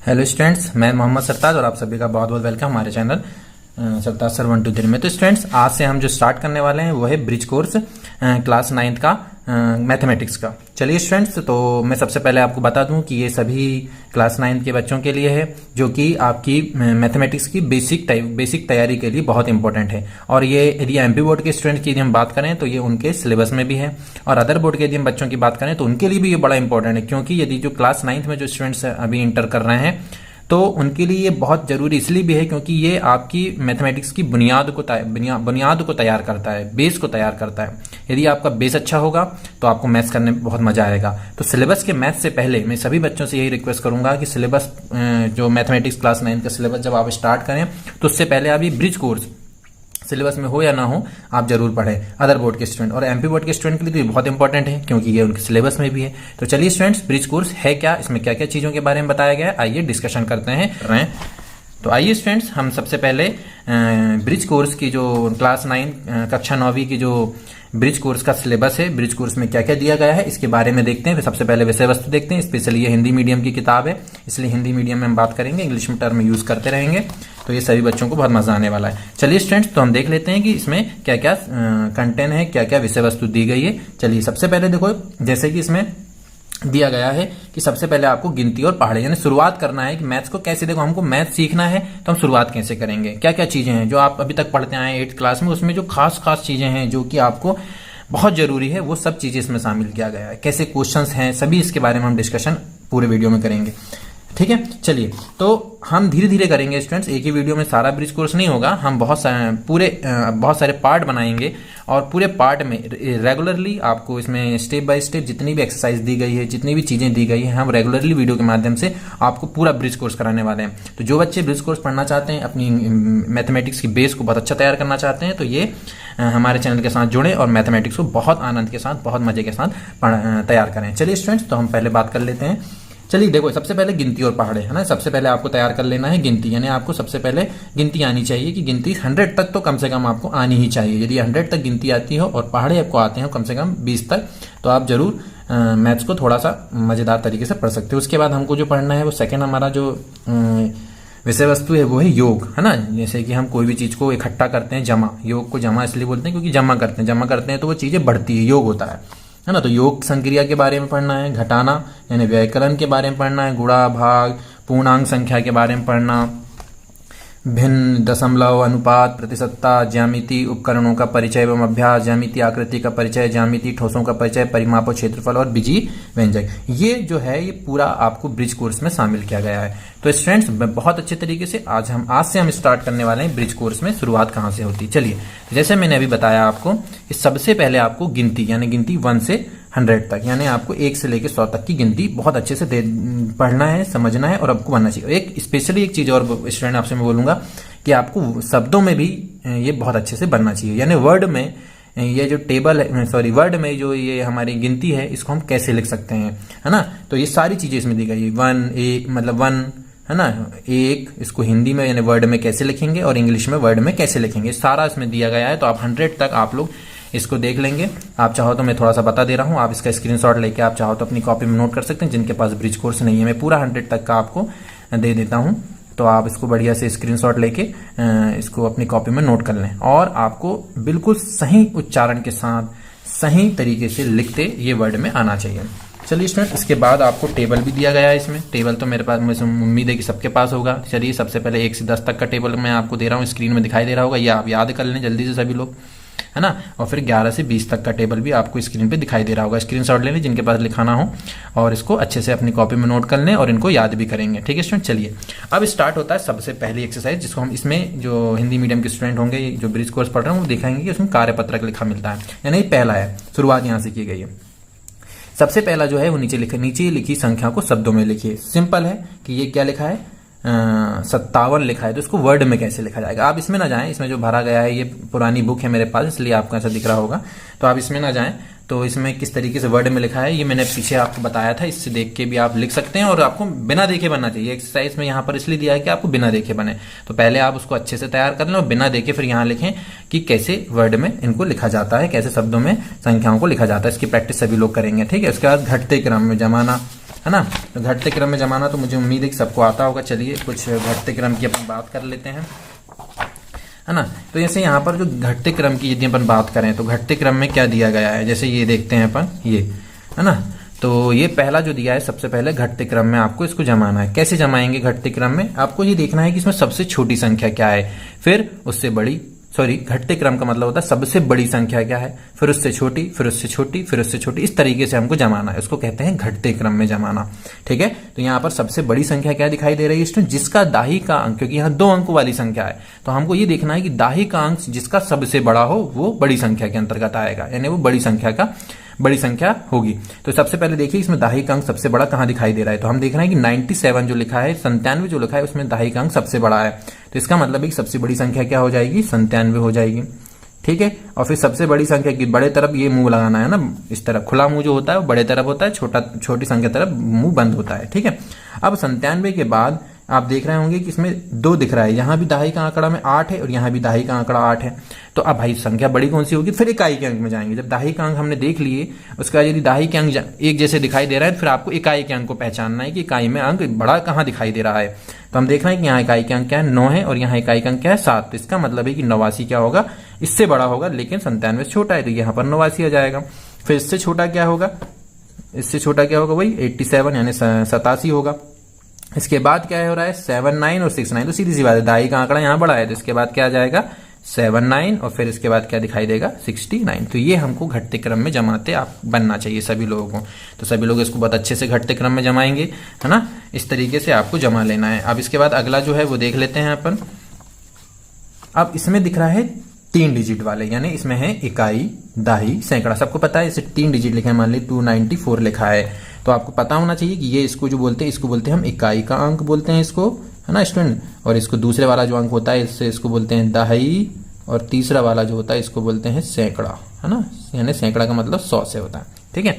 Hello students, मैं मोहम्मद सरताज और आप सभी का बहुत बहुत वेलकम हमारे चैनल सरताज सर 123 में। तो स्टूडेंट्स, आज से हम जो स्टार्ट करने वाले हैं वो है ब्रिज कोर्स क्लास 9th का मैथमेटिक्स का। चलिए स्टूडेंट्स, तो मैं सबसे पहले आपको बता दूं कि ये सभी क्लास 9th के बच्चों के लिए है, जो कि आपकी मैथमेटिक्स की बेसिक तैयारी के लिए बहुत इंपॉर्टेंट है। और ये यदि एमपी बोर्ड के स्टूडेंट की यदि हम बात करें तो ये उनके सिलेबस में भी है, और अदर बोर्ड के यदि हम बच्चों की बात करें तो उनके लिए भी ये बड़ा इंपॉर्टेंट है, क्योंकि यदि जो क्लास 9th में जो स्टूडेंट्स अभी इंटर कर रहे हैं तो उनके लिए ये बहुत जरूरी इसलिए भी है क्योंकि ये आपकी मैथमेटिक्स की बुनियाद को तैयार करता है, बेस को तैयार करता है। यदि आपका बेस अच्छा होगा तो आपको मैथ्स करने में बहुत मजा आएगा। तो सिलेबस के मैथ्स से पहले मैं सभी बच्चों से यही रिक्वेस्ट करूंगा कि सिलेबस जो मैथमेटिक्स क्लास 9 का सिलेबस जब आप स्टार्ट करें तो उससे पहले आप ये ब्रिज कोर्स सिलेबस में हो या ना हो आप जरूर पढ़ें, अदर बोर्ड के स्टूडेंट और एमपी बोर्ड के स्टूडेंट के लिए तो ये बहुत इंपॉर्टेंट है क्योंकि ये उनके सिलेबस में भी है। तो चलिए स्टूडेंट्स, ब्रिज कोर्स है क्या, इसमें क्या क्या चीजों के बारे में बताया गया है, आइए डिस्कशन करते हैं। तो आइए स्टूडेंट्स, हम सबसे पहले ब्रिज कोर्स की जो क्लास 9 कक्षा 9वीं की जो ब्रिज कोर्स का सिलेबस है, ब्रिज कोर्स में क्या क्या दिया गया है इसके बारे में देखते हैं। फिर सबसे पहले विषय वस्तु देखते हैं। स्पेशली ये हिंदी मीडियम की किताब है, इसलिए हिंदी मीडियम में हम बात करेंगे, इंग्लिश में टर्म यूज करते रहेंगे, तो ये सभी बच्चों को बहुत मजा आने वाला है। चलिए स्टूडेंट्स, तो हम देख लेते हैं कि इसमें क्या क्या कंटेंट है, क्या क्या विषय वस्तु दी गई है। चलिए सबसे पहले देखो, जैसे कि इसमें दिया गया है कि सबसे पहले आपको गिनती और पहाड़े यानी शुरुआत करना है कि मैथ्स को कैसे, देखो हमको मैथ्स सीखना है तो हम शुरुआत कैसे करेंगे, क्या क्या चीजें हैं जो आप अभी तक पढ़ते आए 8th क्लास में, उसमें जो खास खास चीजें हैं जो कि आपको बहुत जरूरी है वो सब चीजें इसमें शामिल किया गया है। कैसे क्वेश्चंस हैं, सभी इसके बारे में हम डिस्कशन पूरे वीडियो में करेंगे, ठीक है। चलिए, तो हम धीरे धीरे करेंगे स्टूडेंट्स, एक ही वीडियो में सारा ब्रिज कोर्स नहीं होगा, हम बहुत सारे पार्ट बनाएंगे और पूरे पार्ट में रेगुलरली आपको इसमें स्टेप बाय स्टेप जितनी भी एक्सरसाइज दी गई है, जितनी भी चीजें दी गई है, हम रेगुलरली वीडियो के माध्यम से आपको पूरा ब्रिज कोर्स कराने वाले हैं। तो जो बच्चे ब्रिज कोर्स पढ़ना चाहते हैं, अपनी मैथमेटिक्स की बेस को बहुत अच्छा तैयार करना चाहते हैं, तो ये हमारे चैनल के साथ जुड़े और मैथमेटिक्स को बहुत आनंद के साथ, बहुत मजे के साथ तैयार करें। चलिए स्टूडेंट्स, तो हम पहले बात कर लेते हैं। चलिए देखो, सबसे पहले गिनती और पहाड़े है ना, सबसे पहले आपको तैयार कर लेना है गिनती, यानी आपको सबसे पहले गिनती आनी चाहिए कि गिनती 100 तक तो कम से कम आपको आनी ही चाहिए। यदि 100 तक गिनती आती हो और पहाड़े आपको आते हैं कम से कम 20 तक, तो आप जरूर मैथ्स को थोड़ा सा मजेदार तरीके से पढ़ सकते हो। उसके बाद हमको जो पढ़ना है वो सेकेंड हमारा जो विषय वस्तु है वो है योग, है ना। जैसे कि हम कोई भी चीज को इकट्ठा करते हैं, जमा, योग को जमा इसलिए बोलते हैं क्योंकि जमा करते हैं तो वो चीजें बढ़ती है, योग होता है ना। तो योग संक्रिया के बारे में पढ़ना है, घटाना यानी व्याकरण के बारे में पढ़ना है, गुणा भाग पूर्णांक संख्या के बारे में पढ़ना, भिन्न, दशमलव, अनुपात, प्रतिशतता, ज्यामिति, उपकरणों का परिचय एवं अभ्यास, ज्यामिति, आकृति का परिचय, ज्यामिति, ठोसों का परिचय, परिमाप और क्षेत्रफल और बीजीय व्यंजक, ये जो है ये पूरा आपको ब्रिज कोर्स में शामिल किया गया है। तो स्टूडेंट्स, बहुत अच्छे तरीके से आज से हम स्टार्ट करने वाले हैं ब्रिज कोर्स में। शुरुआत कहाँ से होती है, चलिए जैसे मैंने अभी बताया आपको, सबसे पहले आपको गिनती यानी गिनती 1 से 100 तक, यानी आपको 1 से लेकर 100 तक की गिनती बहुत अच्छे से पढ़ना है, समझना है और आपको बनना चाहिए। एक स्पेशली एक चीज और स्टूडेंट आपसे मैं बोलूंगा कि आपको शब्दों में भी ये बहुत अच्छे से बनना चाहिए, यानी वर्ड में ये जो टेबल है, वर्ड में जो ये हमारी गिनती है इसको हम कैसे लिख सकते हैं, है ना। तो ये सारी चीजें इसमें दी गई, 1 1 मतलब 1 है ना, 1 इसको हिंदी में यानी वर्ड में कैसे लिखेंगे और इंग्लिश में वर्ड में कैसे लिखेंगे, सारा इसमें दिया गया है। तो आप 100 तक आप लोग इसको देख लेंगे। आप चाहो तो मैं थोड़ा सा बता दे रहा हूँ, आप इसका स्क्रीनशॉट लेके आप चाहो तो अपनी कॉपी में नोट कर सकते हैं। जिनके पास ब्रिज कोर्स नहीं है, मैं पूरा 100 तक का आपको दे देता हूँ, तो आप इसको बढ़िया से स्क्रीनशॉट लेके इसको अपनी कॉपी में नोट कर लें और आपको बिल्कुल सही उच्चारण के साथ सही तरीके से लिखते ये वर्ड में आना चाहिए। चलिए स्टूडेंट, इसके बाद आपको टेबल भी दिया गया है। इसमें टेबल तो मेरे पास, मुझे उम्मीद है कि सबके पास होगा। चलिए सबसे पहले 1 से 10 तक का टेबल मैं आपको दे रहा हूँ, स्क्रीन में दिखाई दे रहा होगा, ये आप याद कर लें जल्दी से सभी लोग, है ना। और फिर 11 से 20 तक का टेबल भी आपको स्क्रीन पे दिखाई दे रहा होगा, स्क्रीनशॉट ले लें जिनके पास लिखाना हो और इसको अच्छे से अपनी कॉपी में नोट कर लें और इनको याद भी करेंगे, ठीक है स्टूडेंट। चलिए अब स्टार्ट होता है सबसे पहली एक्सरसाइज, जिसको हम इसमें जो हिंदी मीडियम के स्टूडेंट होंगे जो ब्रिज कोर्स पढ़ रहे हैं वो दिखाएंगे कि उसमें कार्यपत्रक लिखा मिलता है, यानी पहला है, शुरुआत यहाँ से की गई है। सबसे पहला जो है वो नीचे लिखी संख्या को शब्दों में लिखिए। सिंपल है कि ये क्या लिखा है, 57 लिखा है, तो इसको वर्ड में कैसे लिखा जाएगा। आप इसमें ना जाएं, इसमें जो भरा गया है ये पुरानी बुक है मेरे पास, इसलिए आपको ऐसा दिख रहा होगा, तो आप इसमें ना जाएं। तो इसमें किस तरीके से वर्ड में लिखा है ये मैंने पीछे आपको बताया था, इससे देख के भी आप लिख सकते हैं और आपको बिना देखे बनना चाहिए। एक्सरसाइज में यहाँ पर इसलिए दिया है कि आपको बिना देखे बने, तो पहले आप उसको अच्छे से तैयार कर लें और बिना देखे फिर यहाँ लिखें कि कैसे वर्ड में इनको लिखा जाता है, कैसे शब्दों में संख्याओं को लिखा जाता है। इसकी प्रैक्टिस सभी लोग करेंगे, ठीक है। उसके बाद घटते क्रम में जमाना, है ना। तो घटते क्रम में जमाना तो मुझे उम्मीद है कि सबको आता होगा। चलिए कुछ घटते क्रम की अपन बात कर लेते हैं, है ना। तो जैसे यहाँ पर जो घटते क्रम की यदि अपन बात करें तो घटते क्रम में क्या दिया गया है, जैसे ये देखते हैं अपन, ये है ना। तो ये पहला जो दिया है, सबसे पहले घटते क्रम में आपको इसको जमाना है। कैसे जमाएंगे घटते क्रम में, आपको ये देखना है कि इसमें सबसे छोटी संख्या क्या है, फिर उससे बड़ी, सॉरी घटते क्रम का मतलब होता है सबसे बड़ी संख्या क्या है, फिर उससे छोटी, फिर उससे छोटी, फिर उससे छोटी, इस तरीके से हमको जमाना है। उसको कहते हैं घटते क्रम में जमाना, ठीक है। तो यहाँ पर सबसे बड़ी संख्या क्या दिखाई दे रही है स्टूडेंट, जिसका दाही का अंक, क्योंकि यहाँ 2 अंकों वाली संख्या है तो हमको ये देखना है कि दाही का अंक जिसका सबसे बड़ा हो वो बड़ी संख्या के अंतर्गत आएगा, यानी वो बड़ी संख्या होगी। तो सबसे पहले देखिए इसमें दाही का अंक सबसे बड़ा कहां दिखाई दे रहा है, तो हम देख रहे हैं कि 97 जो लिखा है, 97 जो लिखा है उसमें दाही का अंक सबसे बड़ा है। तो इसका मतलब है कि सबसे बड़ी संख्या क्या हो जाएगी, 97 हो जाएगी, ठीक है। और फिर सबसे बड़ी संख्या की बड़े तरफ ये मुंह लगाना है ना, इस तरफ खुला मुंह जो होता है वो बड़े तरफ होता है, छोटी संख्या तरफ मुंह बंद होता है, ठीक है। अब 97 के बाद आप देख रहे होंगे कि इसमें 2 दिख रहा है, यहां भी दाही का आंकड़ा में 8 है और यहां भी दाही का आंकड़ा 8 है। तो अब भाई संख्या बड़ी कौन सी होगी, फिर इकाई के अंक में जाएंगे। जब दाही का अंक हमने देख लिए, उसके बाद यदि दाही के अंक एक जैसे दिखाई दे रहा है, फिर आपको इकाई के अंक को पहचानना है कि इकाई में अंक बड़ा कहां दिखाई दे रहा है। तो हम देख रहे हैं कि यहाँ इकाई के अंक क्या है, 9 है, और यहाँ इकाई का अंक क्या है, 7। तो इसका मतलब है कि 89 क्या होगा, इससे बड़ा होगा, लेकिन 97 से छोटा है, तो यहाँ पर 89 आ जाएगा। फिर इससे छोटा क्या होगा, इससे छोटा क्या होगा, वही 87 यानी 87 होगा। इसके बाद क्या हो रहा है, 79 और 69, तो सीधी सी बात है दाई का आंकड़ा यहाँ बड़ा है, तो इसके बाद क्या आ जाएगा 79, और फिर इसके बाद क्या दिखाई देगा 69। तो ये हमको घटते क्रम में जमाते आप बनना चाहिए सभी लोगों को। तो सभी लोग इसको बहुत अच्छे से घटते क्रम में जमाएंगे, है ना। इस तरीके से आपको जमा लेना है। अब इसके बाद अगला जो है वो देख लेते हैं अपन। अब इसमें दिख रहा है 3 डिजिट वाले, यानी इसमें है इकाई, दाही, सैकड़ा। सबको पता है इसे 3 डिजिट लिखे हैं, मान ली 294 लिखा है, तो आपको पता होना चाहिए कि ये इसको जो बोलते हैं, इसको बोलते हैं हम इकाई का अंक बोलते हैं इसको, है ना स्टूडेंट। और इसको दूसरे वाला जो अंक होता है इससे इसको बोलते हैं दाही, और तीसरा वाला जो होता है इसको बोलते हैं सैकड़ा, है ना। यानी सैकड़ा का मतलब 100 से होता है, ठीक है।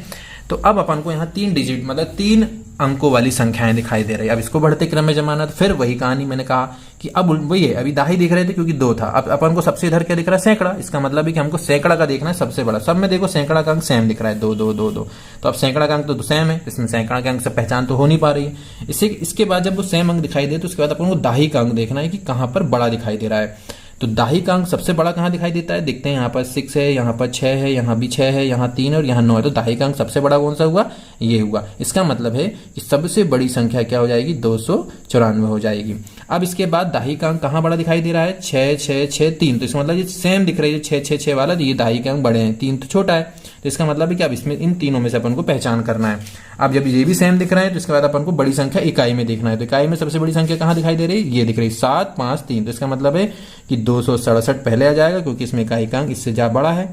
तो अब अपन को यहाँ 3 डिजिट मतलब 3 अंकों वाली संख्याएं दिखाई दे रही है। अब इसको बढ़ते क्रम में जमाना, तो फिर वही कहानी मैंने कहा कि अब वही है, अभी दाही दिख रहे थे क्योंकि 2 था, अब अपन को सबसे इधर क्या दिख रहा है, सैकड़ा। इसका मतलब है कि हमको सैकड़ा का देखना है सबसे बड़ा। सब में देखो सैकड़ा का अंक सेम दिख रहा है, 2 2 2 2। तो अब सैकड़ा का अंक तो सेम है, इसमें सैकड़ा के अंक से पहचान तो हो नहीं पा रही है। इसके बाद जब वो सेम अंक दिखाई दे तो उसके बाद अपन को दाही का अंक देखना है कि कहां पर बड़ा दिखाई दे रहा है। तो दाही का अंक सबसे बड़ा कहां दिखाई देता है, देखते हैं यहाँ पर 6 है, यहाँ पर 6 है, यहाँ भी 6 है, यहाँ 3 है और यहाँ 9 है। तो दाही का अंक सबसे बड़ा कौन सा हुआ, ये हुआ। इसका मतलब है कि सबसे बड़ी संख्या क्या हो जाएगी, 294 हो जाएगी। अब इसके बाद दाही का अंक कहां बड़ा दिखाई दे रहा है, 6 6 6 3। तो इसका मतलब ये सेम दिख रही है 6 6 6 वाला, तो ये दाही के अंक बड़े हैं, 3 तो छोटा है। तो इसका मतलब है कि अब इसमें इन तीनों में से अपन को पहचान करना है। अब जब ये भी सेम दिख रहा है तो इसके बाद अपन को बड़ी संख्या इकाई में देखना है। तो इकाई में सबसे बड़ी संख्या कहां दिखाई दे रही है, ये दिख रही है 7 5 3। तो इसका मतलब है कि 267 पहले आ जाएगा क्योंकि इसमें इकाई का अंक इससे जा बड़ा है,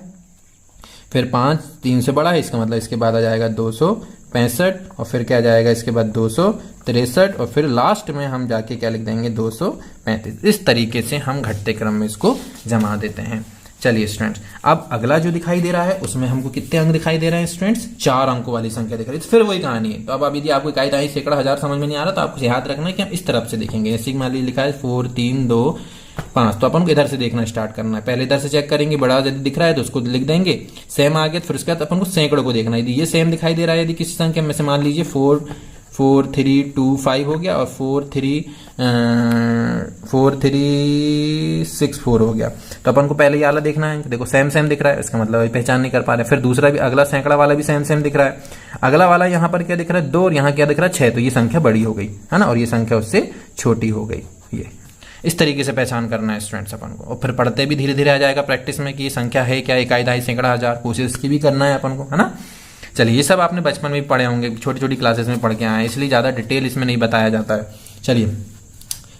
फिर 5 3 से बड़ा है, इसका मतलब इसके बाद आ जाएगा 265, और फिर क्या आ जाएगा इसके बाद 263, और फिर लास्ट में हम जाके क्या लिख देंगे 235। इस तरीके से हम घटते क्रम में इसको जमा देते हैं। चलिए स्टूडेंट्स, अब अगला जो दिखाई दे रहा है उसमें हमको कितने अंक दिखाई दे रहे हैं स्टूडेंट्स, 4 अंकों वाली संख्या दिख रही है। फिर वही कहानी है। तो अब यदि आपको इकाई दाही सैकड़ा हजार समझ में नहीं आ रहा तो आपको याद रखना है कि हम इस तरफ से देखेंगे। जैसे मान लीजिए लिखा है 4 3 2 5, तो अपन को इधर से देखना स्टार्ट करना है। पहले इधर से चेक करेंगे, बड़ा यदि दिख रहा है तो उसको लिख देंगे, सेम आ गया। फिर उसके बाद अपन को सैकड़ों को देखना है। यदि ये सेम दिखाई दे रहा है यदि किसी संख्या में से, मान लीजिए 4 4 3 2 5 हो गया और 4 3 6 4 हो गया, तो अपन को पहले ये वाला देखना है। देखो सेम सेम दिख रहा है, इसका मतलब पहचान नहीं कर पा रहे। फिर दूसरा भी अगला सैकड़ा वाला भी सेम सेम दिख रहा है। अगला वाला यहाँ पर क्या दिख रहा है 2 और यहाँ क्या दिख रहा है 6, तो ये संख्या बड़ी हो गई, है ना, और ये संख्या उससे छोटी हो गई। ये इस तरीके से पहचान करना है स्टूडेंट्स अपन को। और फिर पढ़ते भी धीरे धीरे आ जाएगा प्रैक्टिस में कि ये संख्या है क्या, इकाई दाही सैकड़ा हजार, कोशिश इसकी भी करना है अपन को, है ना। चलिए, ये सब आपने बचपन में भी पढ़े होंगे, छोटी छोटी क्लासेस में पढ़ के आए, इसलिए ज़्यादा डिटेल इसमें नहीं बताया जाता है। चलिए,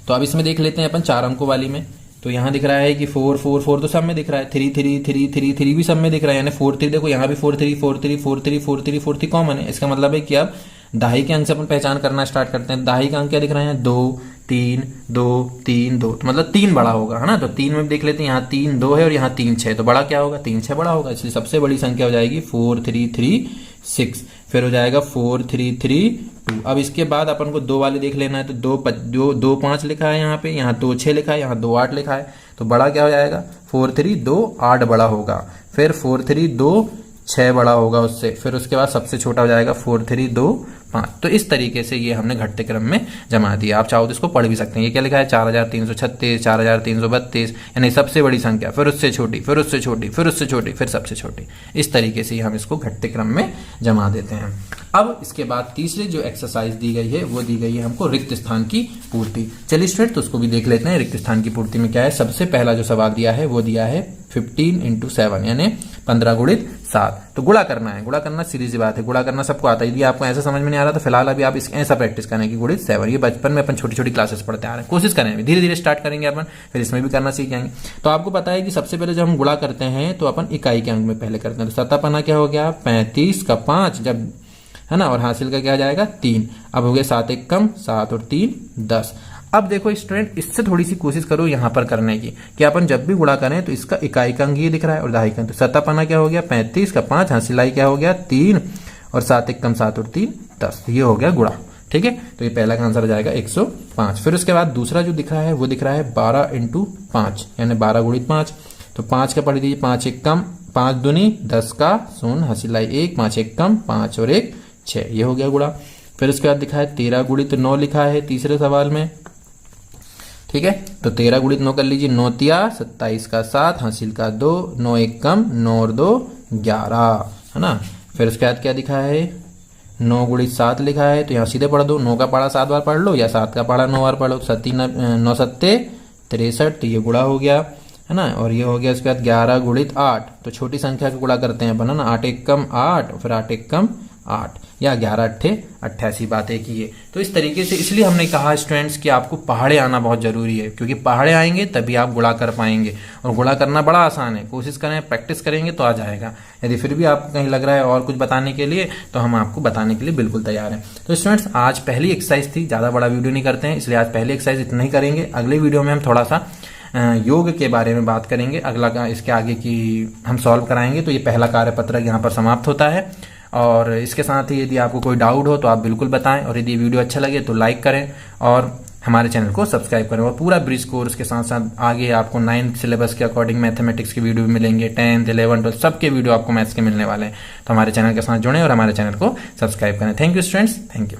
तो अब इसमें देख लेते हैं अपन 4 अंकों वाली में। तो यहाँ दिख रहा है कि 4 4 4 तो सब में दिख रहा है, 3 3 3 3 3 भी सब में दिख रहा है, यानी 4 3। देखो यहाँ भी 4 3 4 3 4 3 4 3 4 3 कॉमन है। इसका मतलब है कि अब दाही के अंक से अपन पहचान करना स्टार्ट करते हैं। दाही का अंक क्या दिख रहे हैं 2 3 2 3 2, तो मतलब 3 बड़ा होगा, है ना। तो 3 में देख लेते हैं, यहाँ 3 2 है और यहाँ 3 6, तो बड़ा क्या होगा 3 6 बड़ा होगा, इसलिए सबसे बड़ी संख्या हो जाएगी 4 3 3 6। फिर हो जाएगा 4 3 3 2। अब इसके बाद अपन को 2 वाले देख लेना है। तो 2 5 लिखा है यहाँ पे, यहाँ 2 6 लिखा है, यहाँ 2 8 लिखा है, तो बड़ा क्या हो जाएगा 4 3 2 8 बड़ा होगा। फिर 4 3 2 6 बड़ा होगा उससे, फिर उसके बाद सबसे छोटा हो जाएगा 4 3 2 5। तो इस तरीके से ये हमने घटते क्रम में जमा दिया। आप चाहो तो इसको पढ़ भी सकते हैं। ये क्या लिखा है 4336, 4332, यानी सबसे बड़ी संख्या, फिर उससे छोटी, फिर उससे छोटी, फिर उससे छोटी, फिर सबसे छोटी। इस तरीके से हम इसको घटते क्रम में जमा देते हैं। अब इसके बाद तीसरी जो एक्सरसाइज दी गई है वो दी गई है हमको रिक्त स्थान की पूर्ति। चलिए स्टूडेंट, तो उसको भी देख लेते हैं। रिक्त स्थान की पूर्ति में क्या है, सबसे पहला जो सवाल दिया है वो दिया है 15 × 7 यानी 15 × 7। तो गुणा करना है। गुणा करना सीधी सी बात है, गुणा करना सबको आता है। यदि आपको ऐसा समझ में नहीं आ रहा तो फिलहाल अभी आप इसके ऐसा प्रैक्टिस करें कि गुणित 7। ये बचपन में अपन छोटी छोटी क्लासेस पढ़ते आ रहे हैं, कोशिश करें, धीरे धीरे स्टार्ट करेंगे अपन, फिर इसमें भी करना सीख जाएंगे। तो आपको पता है कि सबसे पहले जब हम गुणा करते हैं तो अपन इकाई के अंक में पहले करते हैं। तो सतापना क्या हो गया 35 का 5, जब है ना, और हासिल का क्या जाएगा 3। अब हो गया 7 1 कम 7 और 3 10। अब देखो स्टूडेंट, इससे थोड़ी सी कोशिश करो यहां पर करने की कि अपन जब भी गुणा करें तो इसका इकाई का अंक ये दिख रहा है और दहाई का। तो सतापना क्या हो गया 35 का 5, हासिलाई क्या हो गया 3, और 7 1 कम 7 और 3 10। ये हो गया गुणा। ठीक है, तो ये पहला का आंसर हो जाएगा 105। फिर उसके बाद दूसरा जो दिख रहा है वो दिख रहा है 12 × 5 यानी 12 × 5। तो 5 का पढ़ दीजिए, 5 1 कम 5 दूनी 10 का 0, हासिलाई 1, 5 1 कम 5 और 1 6। ये हो गया गुणा। फिर उसके बाद दिखा है 13 × 9 लिखा है तीसरे सवाल में। ठीक है, तो 13 × 9 कर लीजिए, 9 तिया 27 का 7, हासिल का 2, 9 1 कम 9 और 2 11, है ना। फिर उसके बाद क्या दिखा है 9 × 7 लिखा है। तो यहाँ सीधे पढ़ दो, 9 का पढ़ा 7 बार पढ़ लो या 7 का पढ़ा 9 बार पढ़ लो। 9 7 63, तो ये गुणा हो गया, है ना। और ये हो गया उसके बाद 11 × 8। तो छोटी संख्या का गुणा करते हैं अपन, है ना। 8 1 कम 8, फिर 8 1 कम 8 या 11 8 88, बात एक ही है। तो इस तरीके से इसलिए हमने कहा स्टूडेंट्स कि आपको पहाड़े आना बहुत जरूरी है, क्योंकि पहाड़े आएंगे तभी आप गुणा कर पाएंगे। और गुणा करना बड़ा आसान है, कोशिश करें, प्रैक्टिस करेंगे तो आ जाएगा। यदि फिर भी आपको कहीं लग रहा है और कुछ बताने के लिए, तो हम आपको बताने के लिए बिल्कुल तैयार हैं। तो स्टूडेंट्स, आज पहली एक्सरसाइज थी, ज्यादा बड़ा वीडियो नहीं करते हैं, इसलिए आज पहली एक्सरसाइज इतना ही करेंगे। अगले वीडियो में हम थोड़ा सा योग के बारे में बात करेंगे, अगला इसके आगे की हम सॉल्व कराएंगे। तो ये पहला कार्यपत्र यहाँ पर समाप्त होता है। और इसके साथ ही यदि आपको कोई डाउट हो तो आप बिल्कुल बताएं, और यदि वीडियो अच्छा लगे तो लाइक करें और हमारे चैनल को सब्सक्राइब करें। और पूरा ब्रिज कोर्स के साथ साथ आगे आपको 9th सिलेबस के अकॉर्डिंग मैथमेटिक्स के वीडियो भी मिलेंगे, 10th 11th 12 सबके वीडियो आपको मैथ्स के मिलने वाले हैं। तो हमारे चैनल के साथ जुड़ें और हमारे चैनल को सब्सक्राइब करें। Thank you students, thank you.